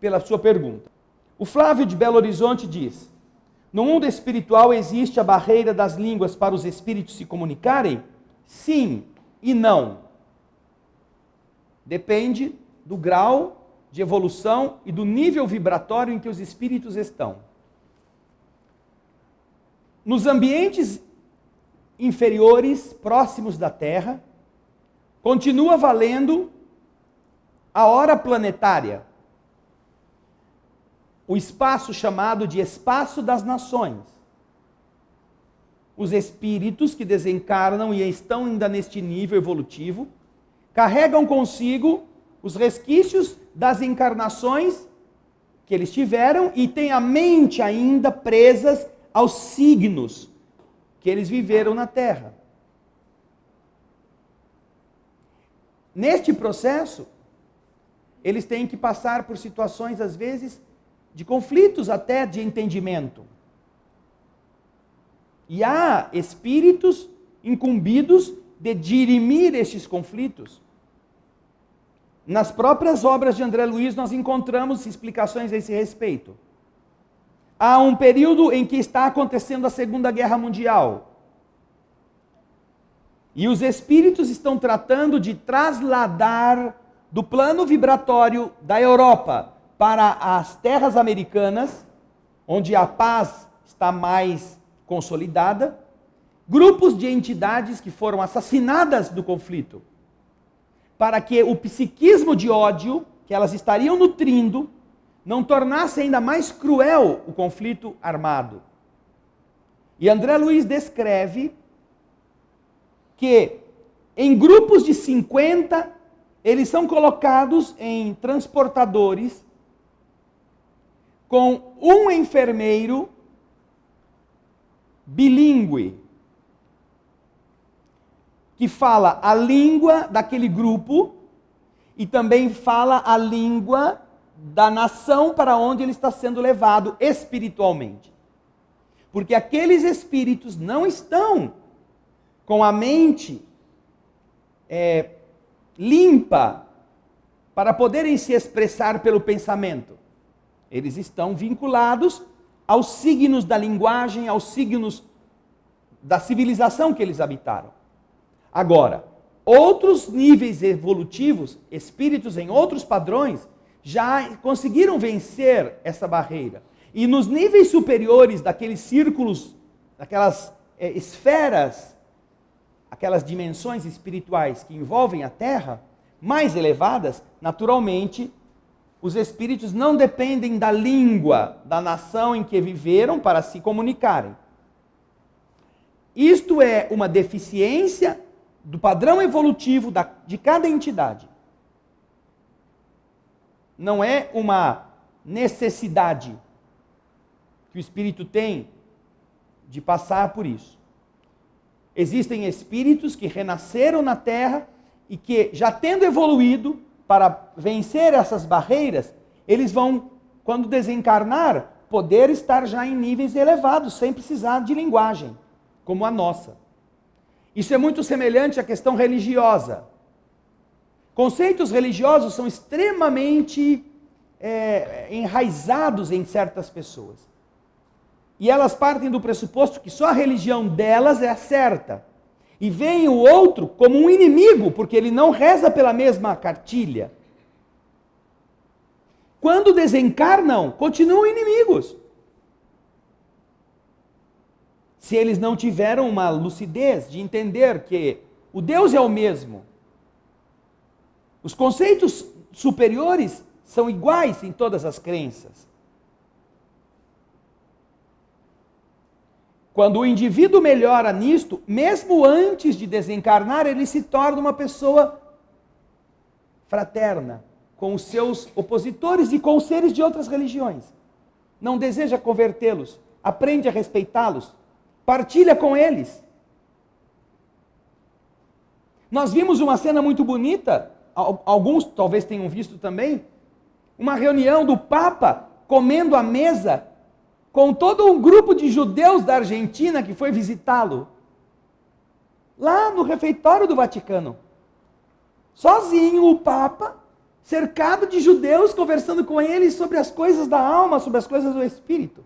pela sua pergunta. O Flávio de Belo Horizonte diz: no mundo espiritual existe a barreira das línguas para os espíritos se comunicarem? Sim e não. Depende do grau de evolução e do nível vibratório em que os espíritos estão. Nos ambientes inferiores, próximos da Terra, continua valendo a hora planetária, o espaço chamado de espaço das nações. Os espíritos que desencarnam e estão ainda neste nível evolutivo, carregam consigo os resquícios das encarnações que eles tiveram e têm a mente ainda presas aos signos que eles viveram na Terra. Neste processo, eles têm que passar por situações, às vezes, de conflitos até de entendimento. E há espíritos incumbidos de dirimir estes conflitos. Nas próprias obras de André Luiz nós encontramos explicações a esse respeito. Há um período em que está acontecendo a Segunda Guerra Mundial. E os espíritos estão tratando de trasladar do plano vibratório da Europa para as terras americanas, onde a paz está mais consolidada, grupos de entidades que foram assassinadas no conflito, para que o psiquismo de ódio que elas estariam nutrindo não tornasse ainda mais cruel o conflito armado. E André Luiz descreve que em grupos de 50, eles são colocados em transportadores com um enfermeiro bilíngue, que fala a língua daquele grupo e também fala a língua da nação para onde ele está sendo levado espiritualmente. Porque aqueles espíritos não estão com a mente limpa para poderem se expressar pelo pensamento. Eles estão vinculados aos signos da linguagem, aos signos da civilização que eles habitaram. Agora, outros níveis evolutivos, espíritos em outros padrões, já conseguiram vencer essa barreira. E nos níveis superiores daqueles círculos, daquelas esferas, aquelas dimensões espirituais que envolvem a Terra, mais elevadas, naturalmente, os espíritos não dependem da língua da nação em que viveram para se comunicarem. Isto é uma deficiência do padrão evolutivo de cada entidade. Não é uma necessidade que o espírito tem de passar por isso. Existem espíritos que renasceram na Terra e que, já tendo evoluído para vencer essas barreiras, eles vão, quando desencarnar, poder estar já em níveis elevados, sem precisar de linguagem, como a nossa. Isso é muito semelhante à questão religiosa. Conceitos religiosos são extremamente enraizados em certas pessoas. E elas partem do pressuposto que só a religião delas é a certa. E veem o outro como um inimigo, porque ele não reza pela mesma cartilha. Quando desencarnam, continuam inimigos. Se eles não tiveram uma lucidez de entender que o Deus é o mesmo. Os conceitos superiores são iguais em todas as crenças. Quando o indivíduo melhora nisto, mesmo antes de desencarnar, ele se torna uma pessoa fraterna com os seus opositores e com os seres de outras religiões. Não deseja convertê-los, aprende a respeitá-los, partilha com eles. Nós vimos uma cena muito bonita, alguns talvez tenham visto também, uma reunião do Papa comendo à mesa com todo um grupo de judeus da Argentina que foi visitá-lo, lá no refeitório do Vaticano. Sozinho o Papa, cercado de judeus, conversando com eles sobre as coisas da alma, sobre as coisas do espírito.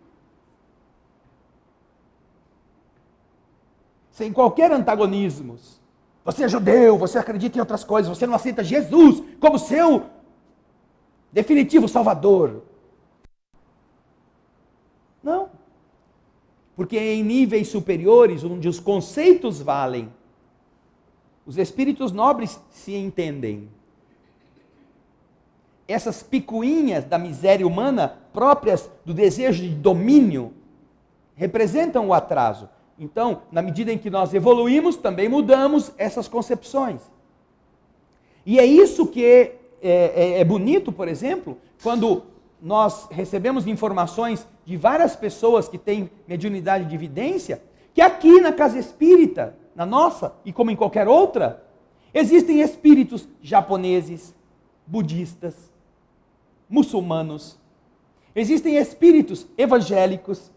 Sem qualquer antagonismo. Você é judeu, você acredita em outras coisas, você não aceita Jesus como seu definitivo Salvador. Não. Porque em níveis superiores, onde os conceitos valem, os espíritos nobres se entendem. Essas picuinhas da miséria humana, próprias do desejo de domínio, representam o atraso. Então, na medida em que nós evoluímos, também mudamos essas concepções. E é isso que é bonito, por exemplo, quando nós recebemos informações de várias pessoas que têm mediunidade de evidência, que aqui na casa espírita, na nossa, e como em qualquer outra, existem espíritos japoneses, budistas, muçulmanos, existem espíritos evangélicos,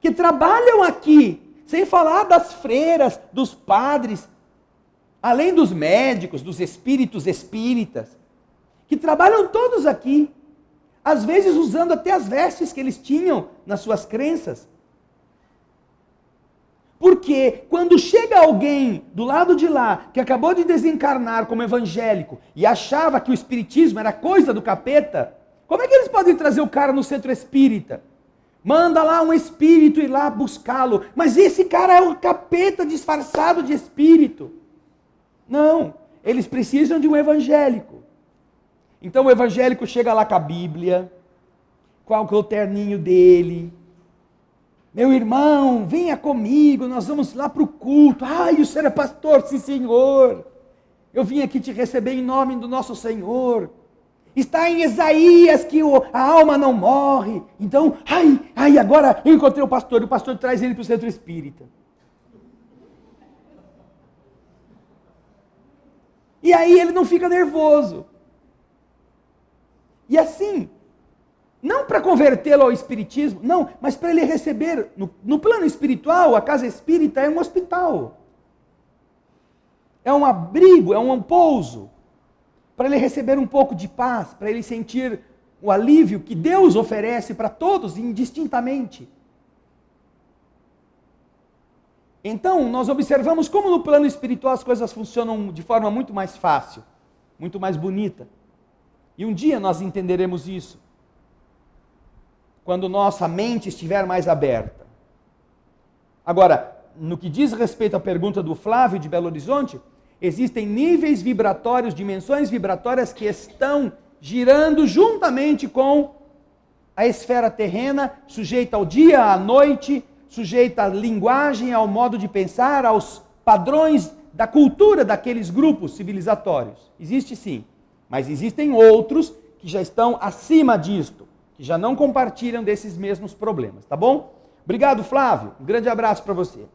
que trabalham aqui, sem falar das freiras, dos padres, além dos médicos, dos espíritos espíritas, que trabalham todos aqui, às vezes usando até as vestes que eles tinham nas suas crenças. Porque quando chega alguém do lado de lá, que acabou de desencarnar como evangélico, e achava que o espiritismo era coisa do capeta, como é que eles podem trazer o cara no centro espírita? Manda lá um espírito ir lá buscá-lo. Mas esse cara é um capeta disfarçado de espírito. Não, eles precisam de um evangélico. Então o evangélico chega lá com a Bíblia, qual que é o terninho dele. Meu irmão, venha comigo, nós vamos lá para o culto. Ai, o senhor é pastor? Sim, senhor. Eu vim aqui te receber em nome do nosso Senhor. Está em Isaías que a alma não morre. Então, agora eu encontrei o pastor traz ele para o centro espírita. E aí ele não fica nervoso. E assim, não para convertê-lo ao espiritismo, não, mas para ele receber, no plano espiritual, a casa espírita é um hospital. É um abrigo, é um pouso. Para ele receber um pouco de paz, para ele sentir o alívio que Deus oferece para todos indistintamente. Então, nós observamos como no plano espiritual as coisas funcionam de forma muito mais fácil, muito mais bonita. E um dia nós entenderemos isso, quando nossa mente estiver mais aberta. Agora, no que diz respeito à pergunta do Flávio de Belo Horizonte, existem níveis vibratórios, dimensões vibratórias que estão girando juntamente com a esfera terrena, sujeita ao dia, à noite, sujeita à linguagem, ao modo de pensar, aos padrões da cultura daqueles grupos civilizatórios. Existe sim, mas existem outros que já estão acima disto, que já não compartilham desses mesmos problemas, tá bom? Obrigado, Flávio. Um grande abraço para você.